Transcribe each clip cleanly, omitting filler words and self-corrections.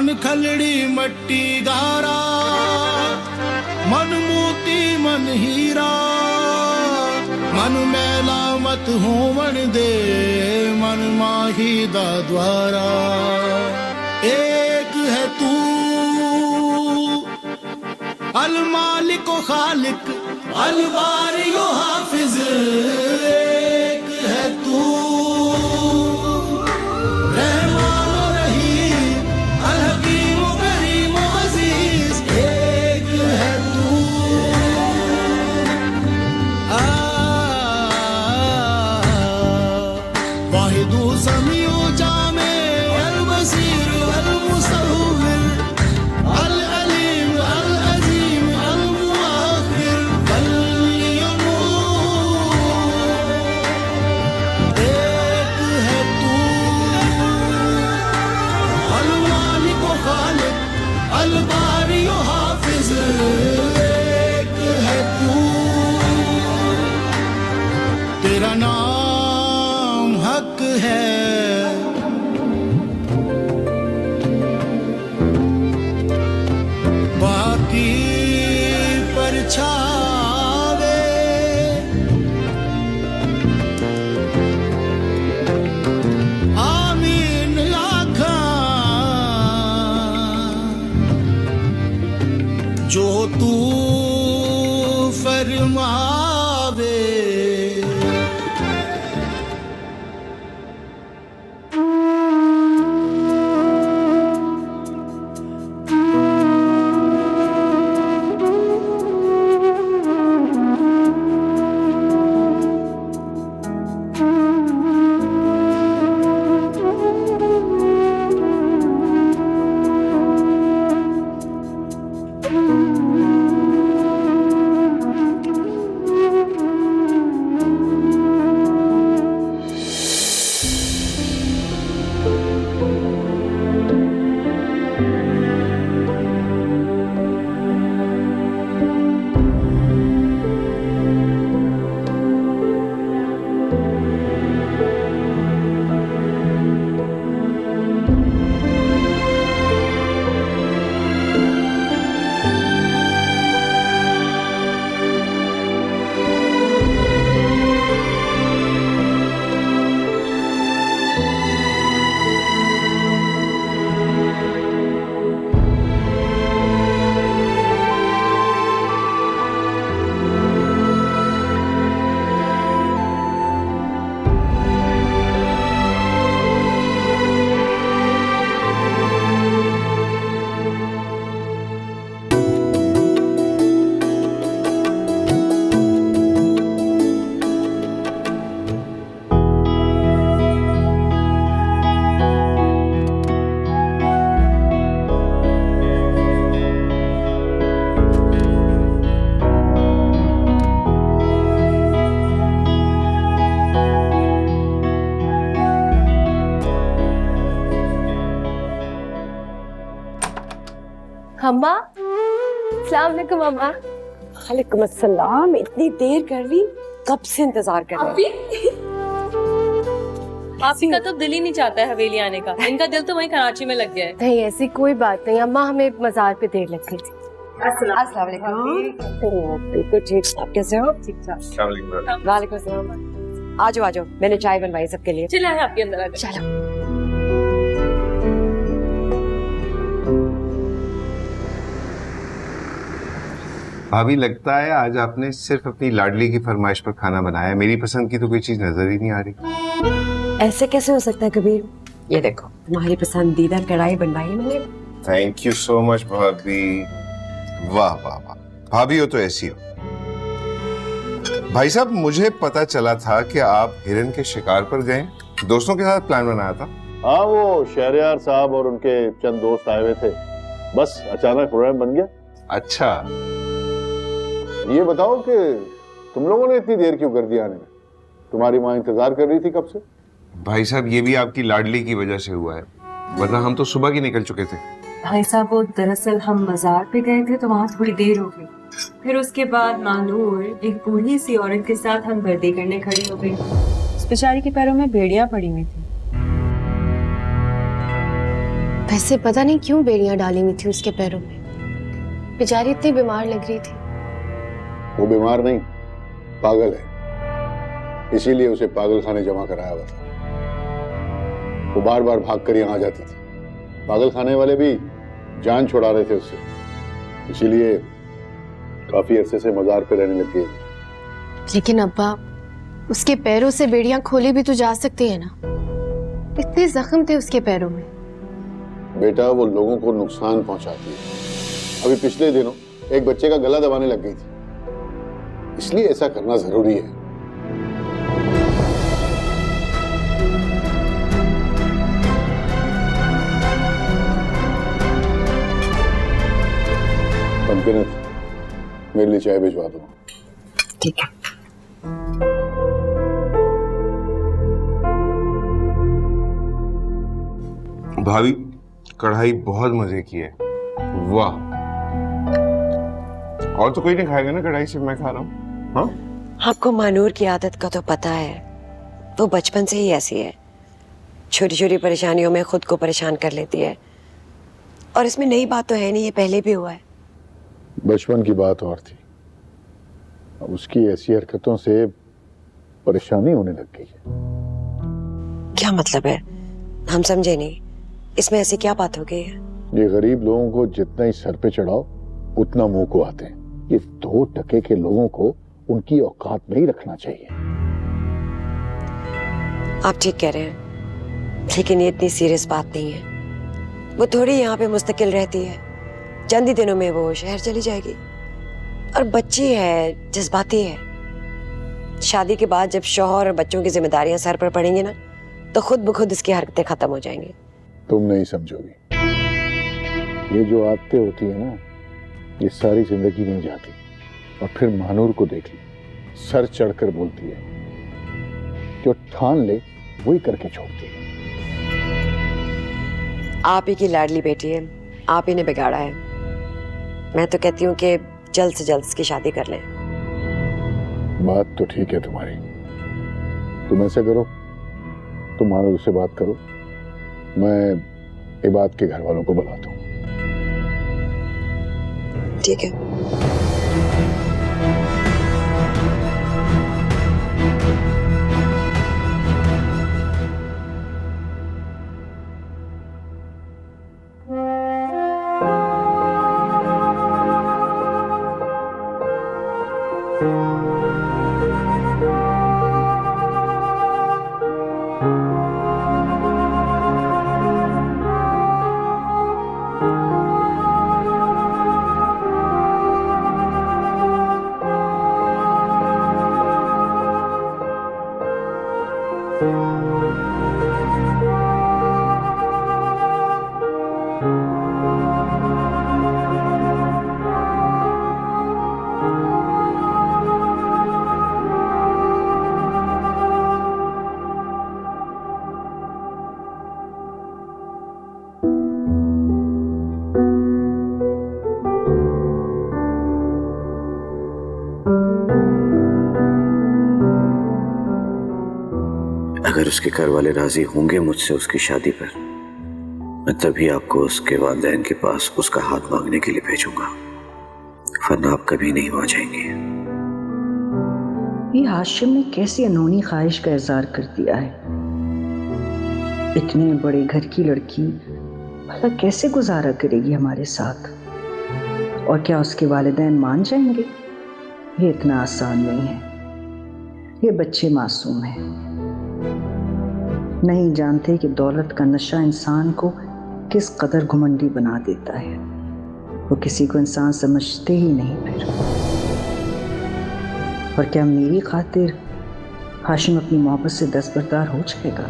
मन खलड़ी मट्टी गारा, मन मोती मन हीरा, मन मैला मत होवन दे, मन माही दा द्वारा। एक है तू अल मालिक ओ खालिक, अल बारी ओ हाफिज। एक है तू रहमान ओ रहीम, अल हकीम ओ करीम ओ अजीज। एक है तू वाहिदु समीउ जामे, अल बसीर अल मुसव्विर, अल अलीम अल अजीम अल मुआखिर, अल यूनूर। एक है तू अल मालिक ओ खालिक, अल बारी ओ हाफिज। एक है तू, तेरा नाम हक है, बाकी परछावे। आमीन आखा जो तू फरमावे। अम्मा, अस्सलाम वालेकुम अम्मा। वालेकुम अस्सलाम। इतनी देर कर ली, कब से इंतजार कर रहे हैं। आपी का तो दिल ही नहीं चाहता है हवेली आने का, इनका दिल तो वहीं कराची में लग गया है। नहीं ऐसी कोई बात नहीं अम्मा, हमें मजार पे देर लग गई थी। अस्सलाम वालेकुम। बिल्कुल ठीक, आप कैसे हो? ठीक ठाक। वालेकुम अस्सलाम। आ जाओ, मैंने चाय बनवाई सबके लिए। चला है आपके अंदर आ जाओ। चलो। भाभी, लगता है आज आपने सिर्फ अपनी लाडली की फरमाइश पर खाना बनाया, मेरी पसंद की तो कोई चीज नजर ही नहीं आ रही। ऐसे कैसे हो सकता है कबीर? ये देखो, तुम्हारी पसंदीदा कढ़ाई बनवाई मैंने। थैंक यू सो मच भाभी। वाह वाह वाह, भाभी हो तो ऐसी हो। भाई साहब, मुझे पता चला था कि आप हिरन के शिकार पर गए, दोस्तों के साथ प्लान बनाया था। हाँ, वो शहरयार साहब और उनके चंद दोस्त आए हुए थे, बस अचानक प्रोग्राम बन गया। अच्छा, ये बताओ कि तुम लोगों ने इतनी देर क्यों कर दी आने में? तुम्हारी माँ इंतजार कर रही थी कब से? भाई साहब, ये भी आपकी लाडली की वजह से हुआ है, वरना हम तो सुबह की निकल चुके थे। भाई साहब, वो दरअसल हम मजार पे गए थे तो वहाँ थोड़ी देर हो गई, फिर उसके बाद मानूर एक बूढ़ी सी औरत के साथ हम गर्दी करने खड़ी हो गई। उस बेचारी के पैरों में बेड़ियां पड़ी हुई थी। वैसे पता नहीं क्यों बेड़ियां डाली हुई थी उसके पैरों में। बेचारी इतनी बीमार लग रही थी। वो बीमार नहीं, पागल है, इसीलिए उसे पागल खाने जमा कराया हुआ था। वो बार बार भाग कर यहाँ आ जाती थी। पागल खाने वाले भी जान छुड़ा रहे थे उससे, इसीलिए काफी अरसे से मजार पे रहने लग गई। लेकिन अब्बा, उसके पैरों से बेड़ियां खोली भी तो जा सकती है ना। इतने जख्म थे उसके पैरों में। बेटा, वो लोगों को नुकसान पहुंचाती है। अभी पिछले दिनों एक बच्चे का गला दबाने लग गई थी, इसलिए ऐसा करना जरूरी है। पंकनत, मेरे लिए चाय भिजवा दो। ठीक है। भाभी, कढ़ाई बहुत मजे की है। वाह। और तो कोई नहीं खाएगा ना कढ़ाई, सिर्फ मैं खा रहा हूँ। हाँ, आपको मानूर की आदत का तो पता है, वो बचपन से ही ऐसी है। छोटी छोटी परेशानियों में खुद को परेशान कर लेती है। और इसमें नई बात तो है नहीं, ये पहले भी हुआ है। बचपन की बात और थी, अब उसकी ऐसी हरकतों से परेशानी होने लग गई है। क्या मतलब है? हम समझे नहीं। इसमें ऐसी क्या बात हो गई है? ये गरीब लोगों को जितना ही सर पे चढ़ाओ उतना मुंह को आते हैं। ये 2 टके के लोगों को उनकी औकात में ही रखना चाहिए। आप ठीक कह रहे हैं, लेकिन ये इतनी सीरियस बात नहीं है। वो थोड़ी यहाँ पे मुस्तकिल रहती है, चंद ही दिनों में वो शहर चली जाएगी। और बच्ची है, जज्बाती है। शादी के बाद जब शौहर और बच्चों की जिम्मेदारियां सर पर पड़ेंगी ना, तो खुद ब खुद इसकी हरकतें खत्म हो जाएंगी। तुम नहीं समझोगी। ये जो आदतें होती है ना, ये सारी जिंदगी नहीं जाती। और फिर महानूर को देख ली, सर चढ़कर बोलती है, जो ठान ले वही करके छोड़ती है। आप ही की लाडली बेटी है, आप ही ने बिगाड़ा है। मैं तो कहती हूँ कि जल्द से जल्द इसकी शादी कर लें। बात तो ठीक है तुम्हारी। तुम ऐसे करो, तुम महानूर से बात करो, मैं इबाद के घर वालों को बुलाता हूँ। ठीक है। अगर उसके घर वाले राजी होंगे मुझसे उसकी शादी पर, मैं तभी आपको उसके वालिदैन के पास उसका हाथ मांगने के लिए भेजूंगा, वरना आप कभी नहीं वहां जाएंगे। ये हाशिम ने कैसी अनहोनी ख्वाहिश का इजहार कर दिया है। इतने बड़े घर की लड़की भला कैसे गुजारा करेगी हमारे साथ? और क्या उसके वालिदैन मान जाएंगे? ये इतना आसान नहीं है। ये बच्चे मासूम हैं, नहीं जानते कि दौलत का नशा इंसान को किस कदर घुमंडी बना देता है। वो किसी को इंसान समझते ही नहीं फिर। और क्या मेरी खातिर हाशिम अपनी मोहब्बत से दस्तबरदार हो जाएगा?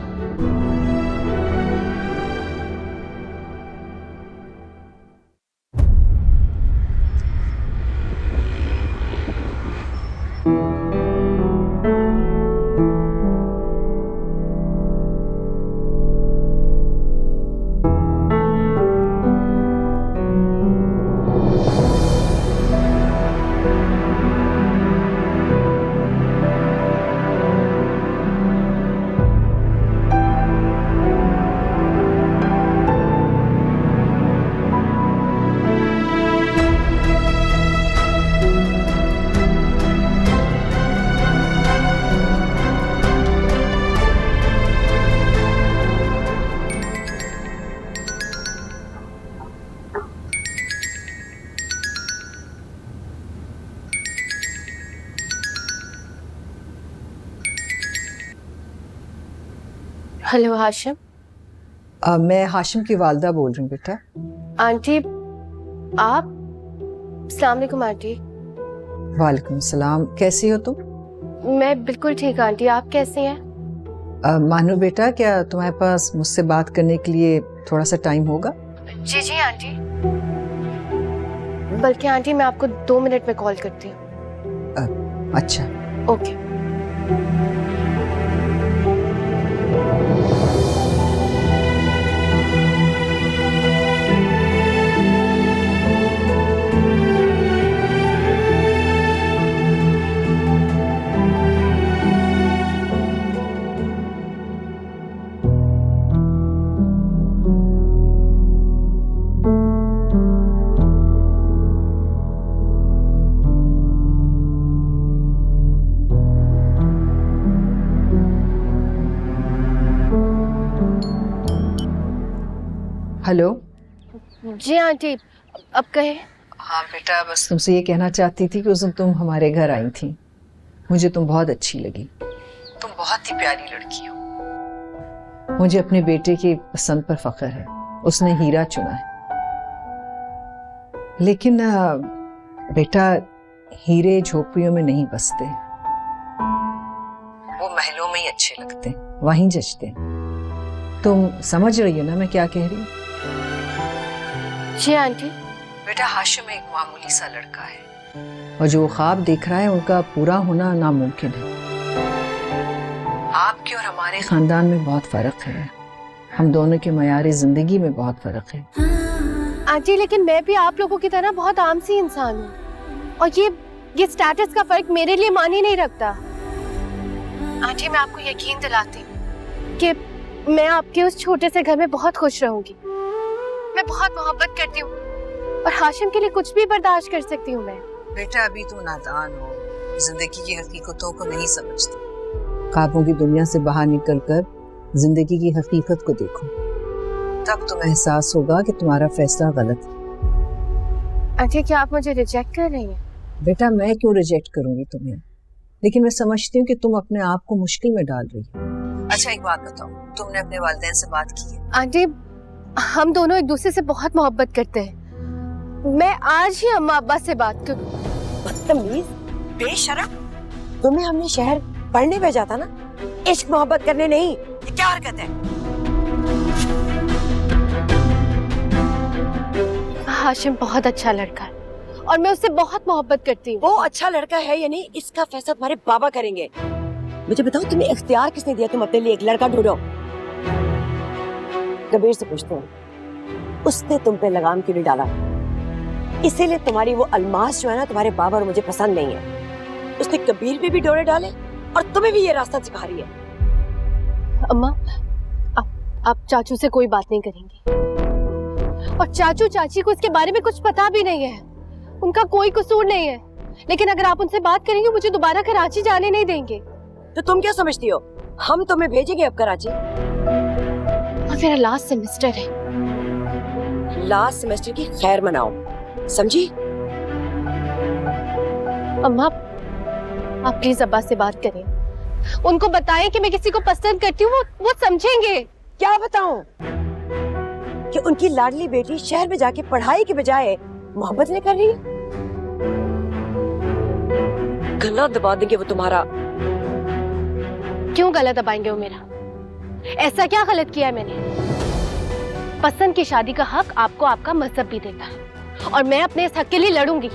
हेलो हाशिम। मैं हाशिम की वालदा बोल रही हूँ बेटा। आंटी आप? अस्सलाम वालेकुम आंटी। वालेकुम सलाम, कैसी हो तुम? मैं बिल्कुल ठीक आंटी, आप कैसी हैं? मानो बेटा, क्या तुम्हारे पास मुझसे बात करने के लिए थोड़ा सा टाइम होगा? जी जी आंटी। बल्कि आंटी मैं आपको 2 मिनट में कॉल करती हूँ। अच्छा। ओके। हेलो। जी आंटी, अब कहें। हाँ बेटा, बस तुमसे ये कहना चाहती थी कि उस दिन तुम हमारे घर आई थी, मुझे तुम बहुत अच्छी लगी। तुम बहुत ही प्यारी लड़की हो। मुझे अपने बेटे की पसंद पर फख्र है, उसने हीरा चुना है। लेकिन बेटा, हीरे झोपड़ियों में नहीं बसते, वो महलों में ही अच्छे लगते, वहीं जचते। तुम समझ रही हो ना मैं क्या कह रही हूँ? जी आंटी। बेटा, हाशिम एक मामूली सा लड़का है और जो ख्वाब देख रहा है उनका पूरा होना नामुमकिन है। आपके और हमारे खानदान में बहुत फर्क है, हम दोनों के मयारे जिंदगी में बहुत फर्क है। आंटी लेकिन मैं भी आप लोगों की तरह बहुत आम सी इंसान हूँ और ये स्टेटस का फर्क मेरे लिए मानी नहीं रखता। आंटी मैं आपको यकीन दिलाती हूँ कि मैं आपके उस छोटे से घर में बहुत खुश रहूंगी। मैं बहुत मोहब्बत करती हूँ और हाशिम के लिए कुछ भी बर्दाश्त कर सकती हूँ मैं। बेटा, अभी तुम नादान हो, जिंदगी की हकीकतों को नहीं समझती। ख्वाबों की दुनिया से बाहर निकलकर जिंदगी की हकीकत को देखो, तब तुम्हें एहसास होगा कि तुम्हारा फैसला गलत है। आंटी क्या आप मुझे रिजेक्ट कर रही हैं? बेटा, मैं क्यों रिजेक्ट करूंगी तुम्हें, लेकिन मैं समझती हूँ कि तुम अपने आप को मुश्किल में डाल रही हो। अच्छा एक बात बताओ, तुमने अपने वालिदैन से बात की है? आंटी हम दोनों एक दूसरे से बहुत मोहब्बत करते हैं। मैं आज ही अम्मा अब्बा से बात करूं। बदतमीज, बेशरम, तुम्हें हमने शहर पढ़ने भेजा था ना, इश्क मोहब्बत करने नहीं। ये क्या हरकत है? हाशिम बहुत अच्छा लड़का है और मैं उससे बहुत मोहब्बत करती हूँ। वो अच्छा लड़का है या नहीं, इसका फैसला तुम्हारे बाबा करेंगे। मुझे बताओ, तुम्हें इख्तियार किसने दिया तुम अपने लिए एक लड़का ढूंढो? कबीर से पूछते हैं, उसने तुम पे लगाम क्यों नहीं डाला? इसीलिए तुम्हारी वो अलमास जो है ना, तुम्हारे बाबा और मुझे पसंद नहीं है। उसने कबीर पे भी डोरे डाले और तुम्हें भी ये रास्ता सिखा रही है। अम्मा आप चाचू से कोई बात नहीं करेंगी और चाचू चाची को इसके बारे में कुछ पता भी नहीं है, उनका कोई कसूर नहीं है। लेकिन अगर आप उनसे बात करेंगे मुझे दोबारा कराची जाने नहीं देंगे। तो तुम क्या समझती हो, हम तुम्हें भेजेंगे अब कराची? और मेरा लास्ट सेमेस्टर है। लास्ट सेमेस्टर की खैर मनाओ, समझी? अम्मा आप प्लीज अब्बा से बात करें, उनको बताएं कि मैं किसी को पसंद करती हूँ, वो समझेंगे। क्या बताऊं कि उनकी लाडली बेटी शहर में जाके पढ़ाई के बजाय मोहब्बत नहीं कर रही है? गला दबा देंगे वो तुम्हारा। क्यों गला दबाएंगे वो मेरा? ऐसा क्या गलत किया है मैंने? पसंद की शादी का हक आपको आपका मजहब भी देता है और मैं अपने इस हक के लिए लड़ूंगी।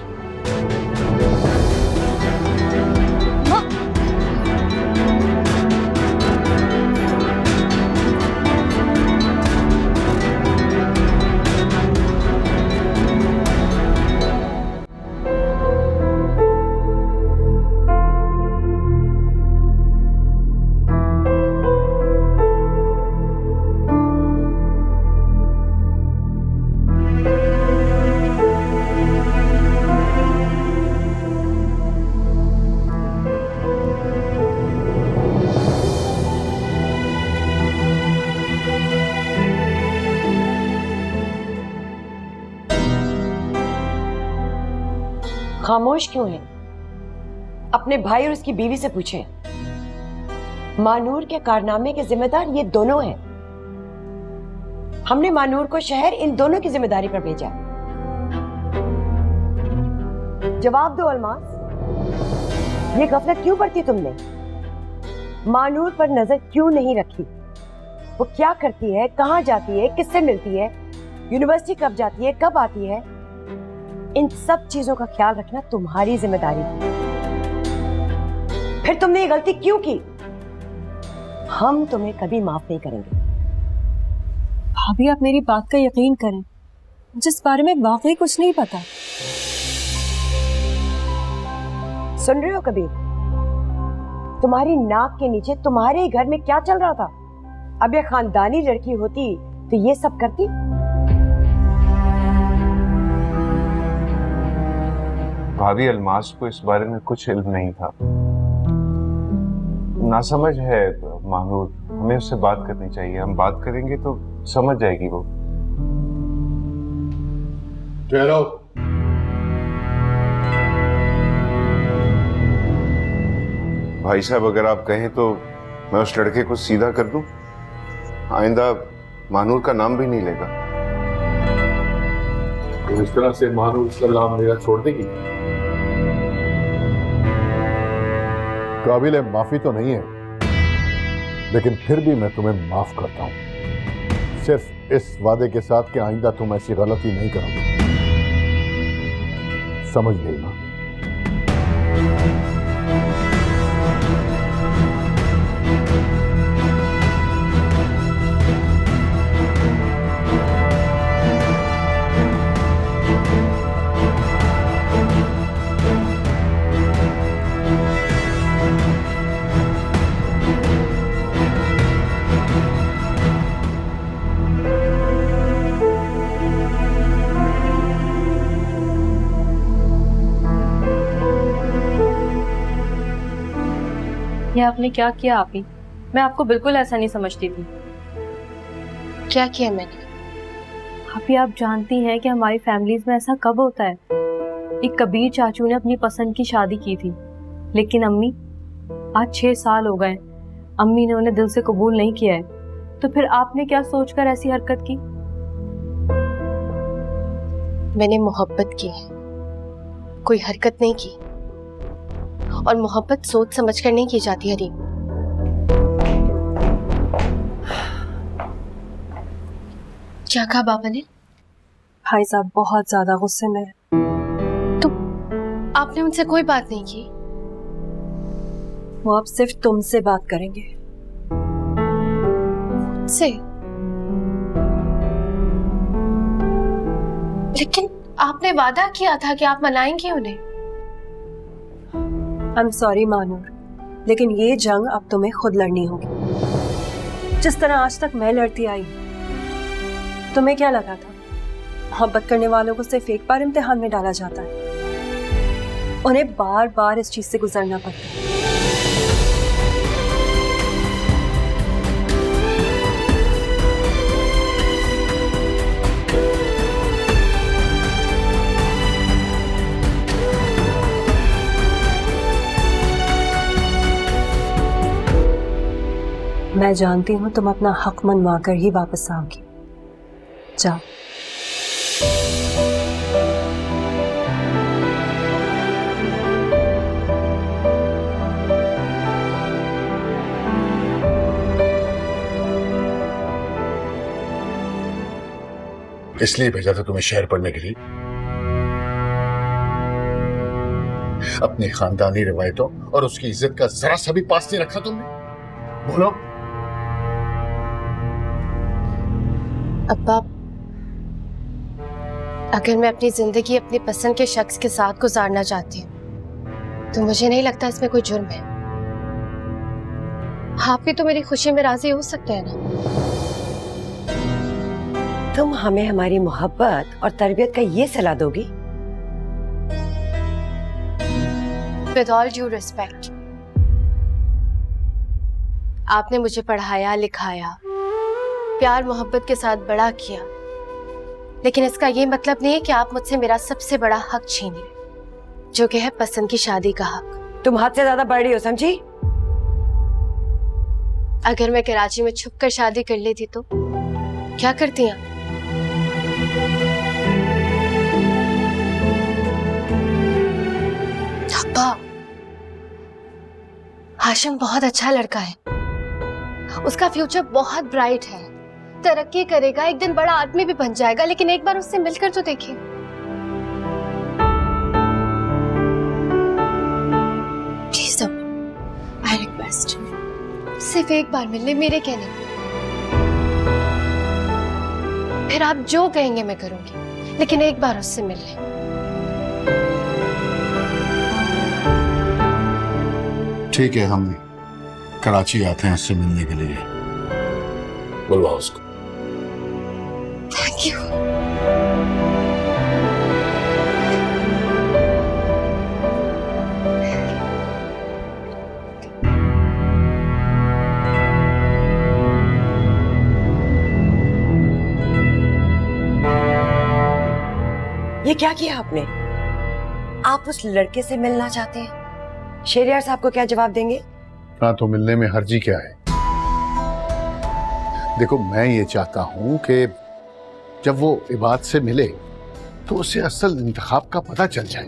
खामोश क्यों है? अपने भाई और उसकी बीवी से पूछें। मानूर के कारनामे के जिम्मेदार ये दोनों हैं। हमने मानूर को शहर इन दोनों की जिम्मेदारी पर भेजा। जवाब दो अलमास, ये गफलत क्यों बरती तुमने? मानूर पर नजर क्यों नहीं रखी? वो क्या करती है, कहाँ जाती है, किससे मिलती है, यूनिवर्सिटी कब जाती है, कब आती है? इन सब चीजों का ख्याल रखना तुम्हारी जिम्मेदारी थी। फिर तुमने ये गलती क्यों की? हम तुम्हें कभी माफ नहीं करेंगे। भाभी आप मेरी बात का यकीन करें, जिस बारे में वाकई कुछ नहीं पता। सुन रहे हो कबीर? तुम्हारी नाक के नीचे तुम्हारे घर में क्या चल रहा था? अब ये खानदानी लड़की होती तो ये सब करती? भाभी, अलमास को इस बारे में कुछ इल्म नहीं था। नासमझ है मानूर, हमें उससे बात करनी चाहिए। हम बात करेंगे तो समझ जाएगी वो। ठहरो। भाई साहब, अगर आप कहें तो मैं उस लड़के को सीधा कर दूं, आइंदा मानूर का नाम भी नहीं लेगा। तो इस तरह से मानूर का नाम मेरा छोड़ देगी? काबिल माफी तो नहीं है, लेकिन फिर भी मैं तुम्हें माफ करता हूं, सिर्फ इस वादे के साथ कि आइंदा तुम ऐसी गलती नहीं करोगे। समझ गई ना? ये आपने क्या किया आप ही? मैं आपको बिल्कुल ऐसा नहीं समझती थी। क्या किया मैंने? अभी आप जानती हैं कि हमारी फैमिलीज में ऐसा कब होता है। एक कबीर चाचू ने अपनी पसंद की शादी की थी, लेकिन अम्मी, आज 6 साल हो गए, अम्मी ने उन्हें दिल से कबूल नहीं किया है। तो फिर आपने क्या सोचकर ऐसी हरकत की? मैंने मोहब्बत की है, कोई हरकत नहीं की। और मोहब्बत सोच समझ कर नहीं की जाती हरी। क्या कहा बाबा ने? भाई साहब बहुत ज्यादा गुस्से में। तो आपने उनसे कोई बात नहीं की? वो अब सिर्फ तुमसे बात करेंगे। से? लेकिन आपने वादा किया था कि आप मनाएंगे उन्हें। आई एम सॉरी मानूर, लेकिन ये जंग अब तुम्हें खुद लड़नी होगी, जिस तरह आज तक मैं लड़ती आई। तुम्हें क्या लगा था मोहब्बत करने वालों को सिर्फ एक बार इम्तिहान में डाला जाता है? उन्हें बार बार इस चीज से गुजरना पड़ता है। मैं जानती हूँ तुम अपना हक मनवा कर ही वापस आओगी। जाओ। इसलिए भेजा था तुम्हें शहर पढ़ने के लिए? अपनी खानदानी रिवायतों और उसकी इज्जत का जरा सा भी पास नहीं रखा तुमने? बोलो। अब्बा, अगर मैं अपनी जिंदगी अपनी पसंद के शख्स के साथ गुजारना चाहती हूँ तो मुझे नहीं लगता इसमें कोई जुर्म है। आप भी तो मेरी खुशी में राजी हो सकते हैं ना? तुम हमें हमारी मोहब्बत और तरबियत का ये सलाह दोगी? With all due respect, आपने मुझे पढ़ाया लिखाया, प्यार मोहब्बत के साथ बड़ा किया, लेकिन इसका ये मतलब नहीं है कि आप मुझसे मेरा सबसे बड़ा हक छीनिए, जो कि है पसंद की शादी का हक। तुम हद से ज्यादा बढ़ रही हो, समझी? अगर मैं कराची में छुपकर शादी कर लेती तो क्या करती आप? अब्बा, हाशिम बहुत अच्छा लड़का है, उसका फ्यूचर बहुत ब्राइट है, तरक्की करेगा, एक दिन बड़ा आदमी भी बन जाएगा, लेकिन एक बार उससे मिलकर तो देखिए। प्लीज आई रिक्वेस्ट, सिर्फ एक बार मिल ले मेरे कहने, फिर आप जो कहेंगे मैं करूंगी, लेकिन एक बार उससे मिल ले। ठीक है, हम कराची आते हैं उससे मिलने के लिए। बुलवाओ उसको। Thank you. ये क्या किया आपने? आप उस लड़के से मिलना चाहते हैं? शेरियार साहब को क्या जवाब देंगे? हाँ, तो मिलने में हर्जी क्या है? देखो, मैं ये चाहता हूं कि जब वो इबाद से मिले तो उसे असल इंतखाब का पता चल जाए,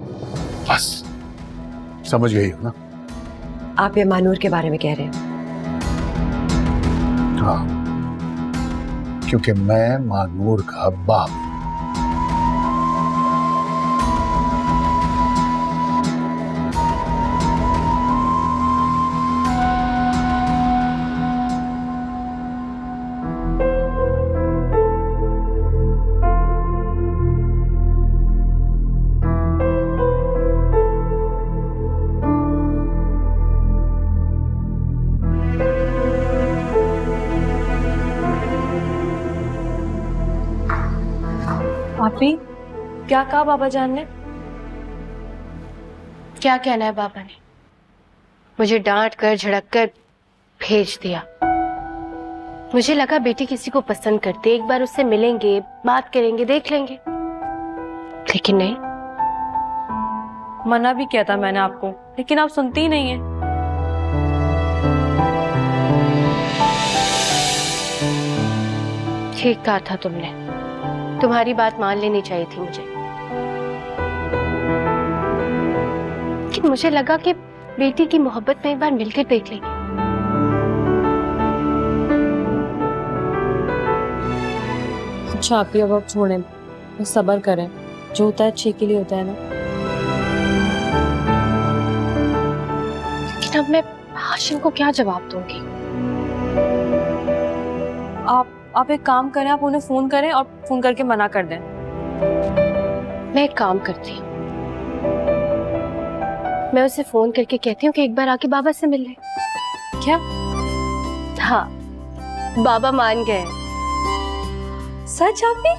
बस। समझ गई हो ना? आप ये मानूर के बारे में कह रहे हैं? हाँ, क्योंकि मैं मानूर का बाप हूं। आपी, क्या कहा बाबा जान ने? क्या कहना है बाबा ने? मुझे डांट कर झड़क कर भेज दिया। मुझे लगा बेटी किसी को पसंद करती, एक बार उससे मिलेंगे, बात करेंगे, देख लेंगे, लेकिन नहीं। मना भी किया था मैंने आपको, लेकिन आप सुनती ही नहीं है। ठीक कहा था तुमने, तुम्हारी बात मान लेनी चाहिए थी मुझे, लेकिन मुझे लगा कि बेटी की मोहब्बत में एक बार मिलकर देख लेंगे। अच्छा आपी, अब आप छोड़ें, बस सब्र करें, जो होता है अच्छे के लिए होता है ना। लेकिन अब मैं हाशिम को क्या जवाब दूंगी? आप एक काम करें, आप उन्हें फोन करें और फोन करके मना कर दें। मैं एक काम करती हूँ, मैं उसे फोन करके कहती हूँ कि एक बार आके बाबा से मिल ले। क्या? हाँ, बाबा मान गए। सच आपी?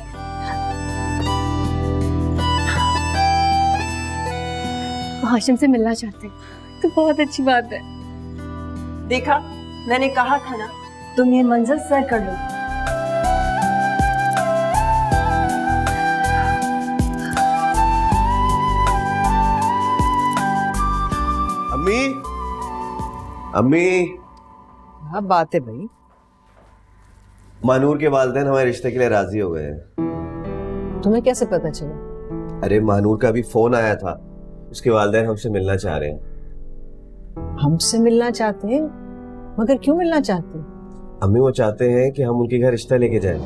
हाशिम से मिलना चाहते हैं। तो बहुत अच्छी बात है। देखा, मैंने कहा था ना, तुम ये मंजिल सर कर लो। अम्मी, अम्मी। क्या बात है भाई? मानूर के वालिदैन हमारे रिश्ते के लिए राजी हो गए हैं। तुम्हें कैसे पता चला? अरे मानूर का भी फोन आया था, उसके वालिदैन हमसे मिलना चाह रहे हैं। हमसे मिलना चाहते हैं? मगर क्यों मिलना चाहते हैं? अम्मी, वो चाहते हैं कि हम उनके घर रिश्ता लेके जाएं।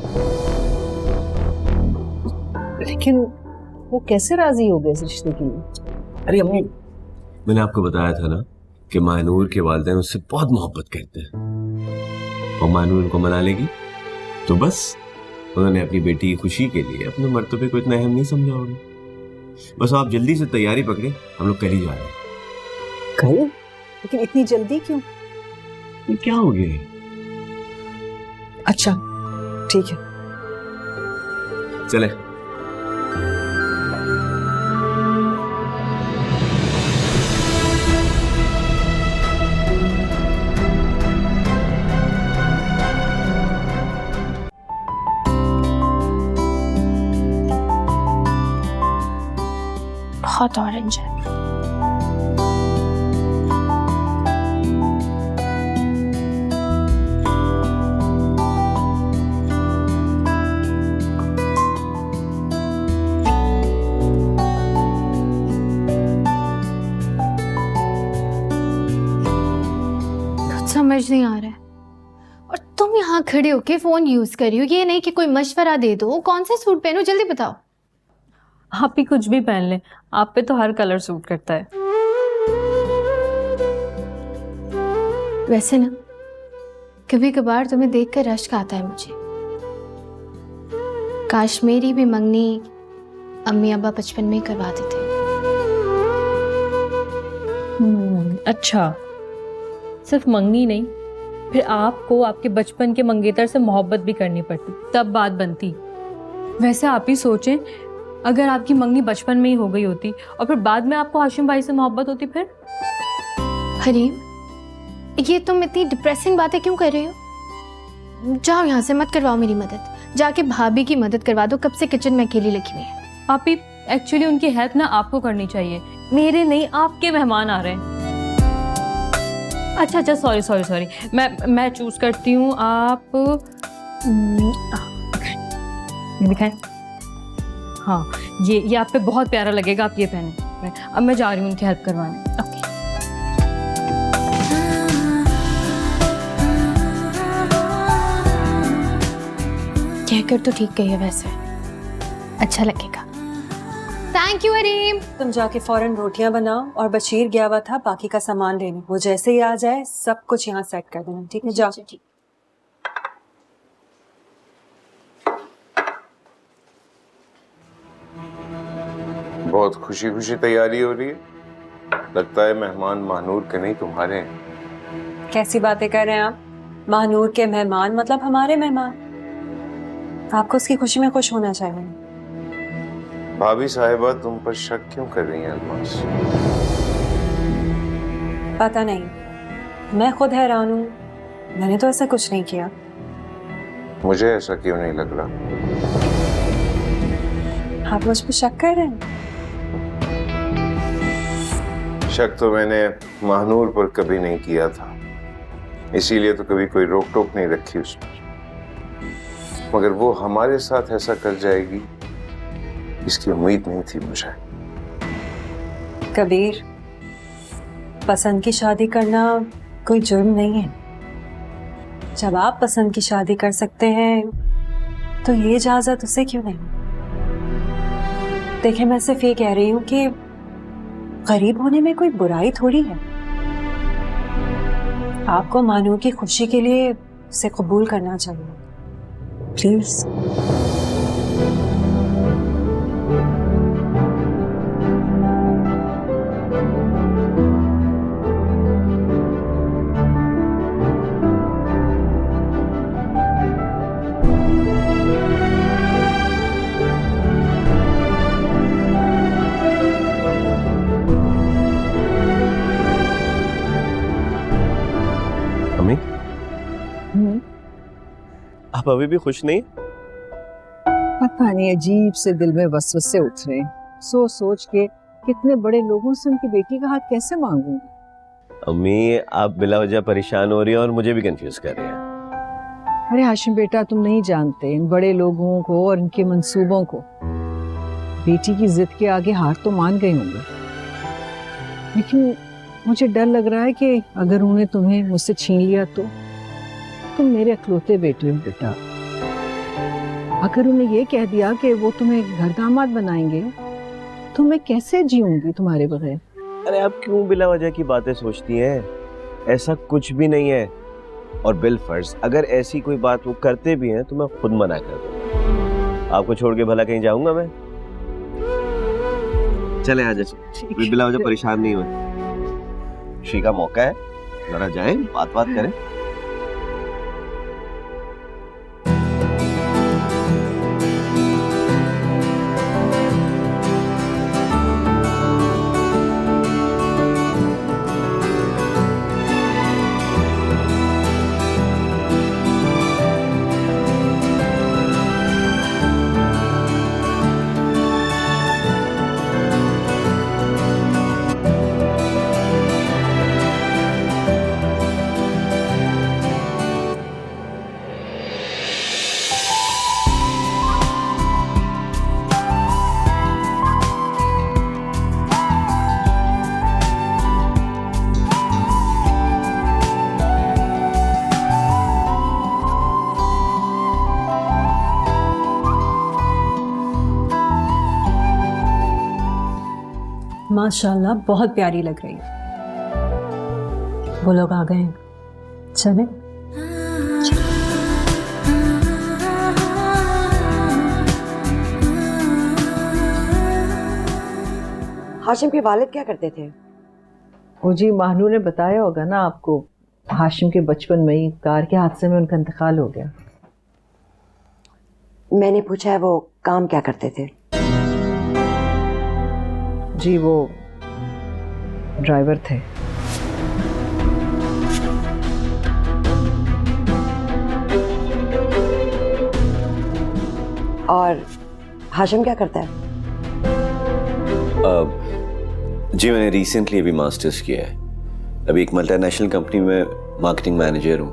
लेकिन वो कैसे राजी हो गए इस रिश्ते के लिए? अरे अम्मी, मैंने आपको बताया था ना कि मानूर के वालिदैन उससे बहुत मोहब्बत करते हैं, और मानूर उनको मना लेगी तो बस उन्होंने अपनी बेटी की खुशी के लिए अपने मर्तबे को इतना अहम नहीं समझा होगा। बस आप जल्दी से तैयारी पकड़े, हम लोग कल ही जा रहे हैं। कल? लेकिन इतनी जल्दी क्यों? ये क्या हो गया? अच्छा ठीक है, चले। बहुत ऑरेंज है। कुछ समझ नहीं आ रहा है। और तुम यहाँ खड़े होके फोन यूज कर रही हो, ये नहीं कि कोई मशवरा दे दो कौन सा सूट पहनो, जल्दी बताओ। आप ही कुछ भी पहन लें, आप पे तो हर कलर सूट करता है। वैसे ना कभी कभार तुम्हें देखकर रश्क आता है मुझे। काश मेरी भी मंगनी अम्मी अब्बा बचपन में ही करवा देते। अच्छा, सिर्फ मंगनी नहीं, फिर आपको आपके बचपन के मंगेतर से मोहब्बत भी करनी पड़ती, तब बात बनती। वैसे आप ही सोचें, अगर आपकी मंगनी बचपन में ही हो गई होती और फिर बाद में आपको हाशिम भाई से मोहब्बत होती, फिर? हरीम, ये तुम इतनी डिप्रेसिंग बातें क्यों कर रहे हो? जाओ यहाँ से, मत करवाओ मेरी मदद। जाके भाभी की मदद करवा दो, कब से किचन में अकेली लगी हुई है। आप ही एक्चुअली उनकी हेल्प ना आपको करनी चाहिए, मेरे नहीं, आपके मेहमान आ रहे हैं। अच्छा, सॉरी, मैं चूज करती हूँ। आप ये दिखाएं। हाँ, ये आप पे बहुत प्यारा लगेगा, आप ये पहने। अब मैं जा रही हूँ उनकी हेल्प करवाने। ओके। कहकर तो ठीक गई है, वैसे अच्छा लगेगा। Thank you Hareem. तुम जाके फौरन रोटियां बनाओ, और बशीर गया हुआ था बाकी का सामान लेने, वो जैसे ही आ जाए सब कुछ यहाँ सेट कर देना, ठीक है? जाओ। बहुत खुशी खुशी तैयारी हो रही है, लगता है मेहमान महानूर के नहीं तुम्हारे हैं। कैसी बातें कर रहे हैं आप? महानूर के मेहमान मतलब हमारे मेहमान। आपको उसकी खुशी में खुश होना चाहिए। भाभी साहिबा तुम पर शक क्यों कर रही हैं अलमास? पता नहीं, मैं खुद हैरान हूँ, मैंने तो ऐसा कुछ नहीं किया। मुझे ऐसा क्यों नहीं लग रहा? आप मुझ पर शक कर रहे हैं? शक तो मैंने महानूर पर कभी नहीं किया था, इसीलिए तो कभी कोई रोक टोक नहीं रखी उस पर। मगर वो हमारे साथ ऐसा कर जाएगी, इसकी उम्मीद नहीं थी मुझे। कबीर, पसंद की शादी करना कोई जुर्म नहीं है। जब आप पसंद की शादी कर सकते हैं तो ये इजाजत उसे क्यों नहीं? देखिए, मैं सिर्फ ये कह रही हूँ कि गरीब होने में कोई बुराई थोड़ी है। आपको मानू की खुशी के लिए उसे कबूल करना चाहिए, प्लीज। आप अभी भी खुश नहीं? पता नहीं, अजीब से दिल में वसवसे उठ रहे हैं। सोच सोच के कितने बड़े लोगों से उनकी बेटी का हाथ कैसे मांगूंगी। अम्मी, आप बिला वजह परेशान हो रही हैं और मुझे भी कंफ्यूज कर रही हैं। अरे हाशिम बेटा, तुम नहीं जानते इन बड़े लोगों को और इनके मंसूबों को। बेटी की जिद के आगे हार तो मान गए होंगे, लेकिन मुझे डर लग रहा है कि अगर उन्हें तुम्हें मुझसे छीन लिया तो। तुम मेरे अखलौते बेटे हो बेटा। अगर उन्हें ये कह दिया कि वो तुम्हें घर दामाद बनाएंगे तो मैं कैसे जीऊंगी तुम्हारे बगैर? अरे आप क्यों बिला वजह की बातें सोचती हैं? ऐसा कुछ भी नहीं है। और बिल फर्ज अगर ऐसी कोई बात वो करते भी हैं तो मैं खुद मना कर दूंगा। आपको छोड़ के भला कहीं जाऊंगा मैं? चले आ जाए, बिला वजह परेशान नहीं हुए। खुशी का मौका है, जरा जाए बात करें। माशाल्लाह बहुत प्यारी लग रही है। वो लोग आ गए हैं, चले। हाशिम के वालिद क्या करते थे? वो जी महानूर ने बताया होगा ना आपको, हाशिम के बचपन में ही कार के हादसे में उनका इंतकाल हो गया। मैंने पूछा है वो काम क्या करते थे? जी वो ड्राइवर थे। और हाशिम क्या करता है? जी मैंने रिसेंटली अभी मास्टर्स किया है, अभी एक मल्टीनेशनल कंपनी में मार्केटिंग मैनेजर हूँ,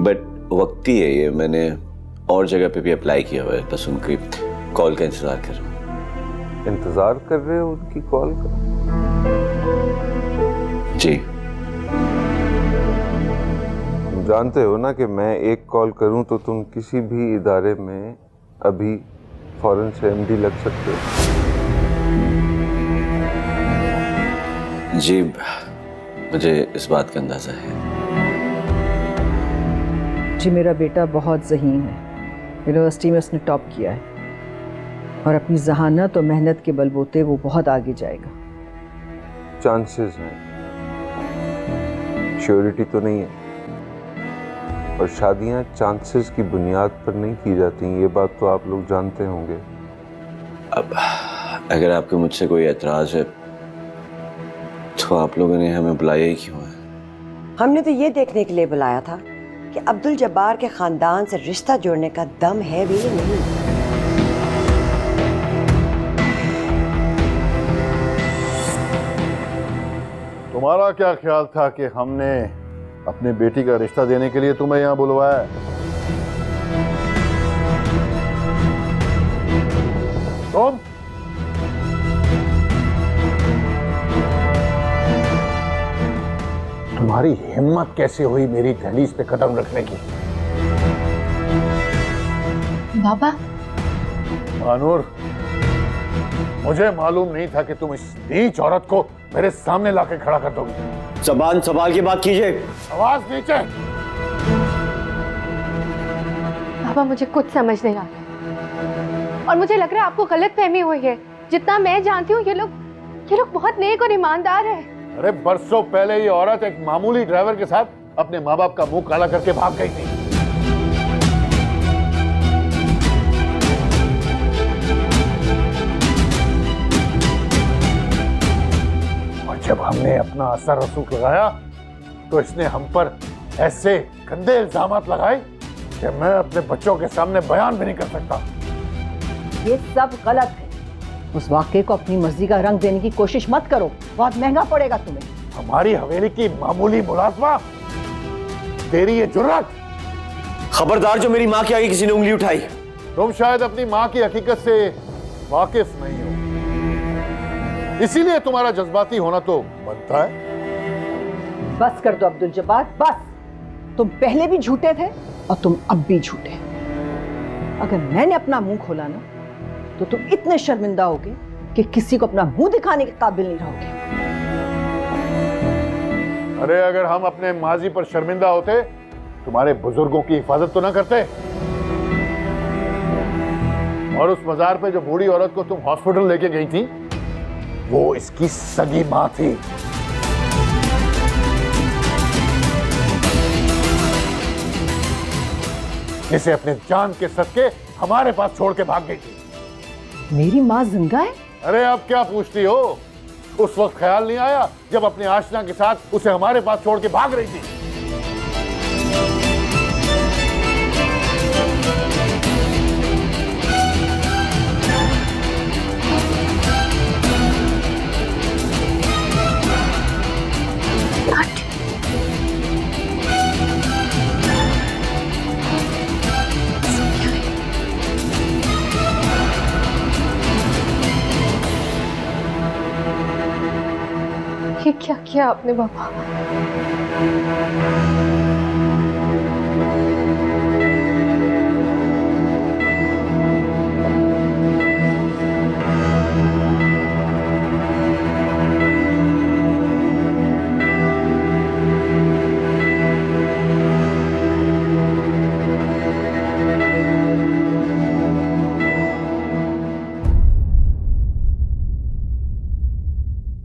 बट वक्ती है ये, मैंने और जगह पे भी अप्लाई किया हुआ है, बस उनकी कॉल का इंतज़ार कर रहा हूँ। इंतजार कर रहे हो उनकी कॉल का? जी तुम जानते हो ना कि मैं एक कॉल करूं तो तुम किसी भी इदारे में अभी फौरन से एमडी लग सकते हो। जी मुझे इस बात का अंदाजा है। जी मेरा बेटा बहुत ज़हीन है, यूनिवर्सिटी में उसने टॉप किया है और अपनी जहानत और मेहनत के बलबूते वो बहुत आगे जाएगा। चांसेस हैं, श्योरिटी तो नहीं है, और शादियां चांसेस की बुनियाद पर नहीं की जाती, ये बात तो आप लोग जानते होंगे। अब अगर आपको मुझसे कोई एतराज़ है तो आप लोगों ने हमें बुलाया ही क्यों है? हमने तो ये देखने के लिए बुलाया था कि अब्दुल जब्बार के खानदान से रिश्ता जोड़ने का दम है भी या नहीं। तुम्हारा क्या ख्याल था कि हमने अपनी बेटी का रिश्ता देने के लिए तुम्हें यहाँ बुलवाया है? तुम तुम्हारी हिम्मत कैसे हुई मेरी दहलीज पे कदम रखने की? बाबा मानूर, मुझे मालूम नहीं था कि तुम इस नीच औरत को मेरे सामने लाके खड़ा कर दोगी। ज़बान संभाल के बात कीजिए। आवाज नीचे। बाबा मुझे कुछ समझ नहीं आ रहा और मुझे लग रहा है आपको गलत फहमी हुई है। जितना मैं जानती हूँ ये लोग बहुत नेक और ईमानदार है। अरे बरसों पहले ये औरत एक मामूली ड्राइवर के साथ अपने माँ बाप का मुंह काला करके भाग गई थी। और जब हमने अपना असर रसूख लगाया तो इसने हम पर ऐसे गंदे इल्जामात लगाए कि मैं अपने बच्चों के सामने बयान भी नहीं कर सकता। ये सब गलत है। उस वाक़े को अपनी मर्जी का रंग देने की कोशिश मत करो, बहुत महंगा पड़ेगा तुम्हें। हमारी हवेली की मामूली मुलाजमा, तेरी ये जुर्रत! खबरदार जो मेरी माँ के आगे किसी ने उंगली उठाई। तुम शायद अपनी माँ की हकीकत से वाकिफ नहीं हो, इसीलिए तुम्हारा जज्बाती होना तो बनता है। बस कर दो अब्दुल जब्बार, बस। तुम पहले भी झूठे थे और तुम अब भी झूठे। अगर मैंने अपना मुंह खोला ना तो तुम इतने शर्मिंदा होगे कि किसी को अपना मुंह दिखाने के काबिल नहीं रहोगे। अरे अगर हम अपने माजी पर शर्मिंदा होते, तुम्हारे बुजुर्गों की हिफाजत तो ना करते। और उस बाजार पे जो बूढ़ी औरत को तुम हॉस्पिटल लेके गई थी, वो इसकी सगी मां थी। इसे अपने जान के सदके हमारे पास छोड़ के भाग गई थी। मेरी माँ जिंदा है? अरे अब क्या पूछती हो? उस वक्त ख्याल नहीं आया जब अपने आशना के साथ उसे हमारे पास छोड़ के भाग रही थी। ये क्या किया आपने बाबा?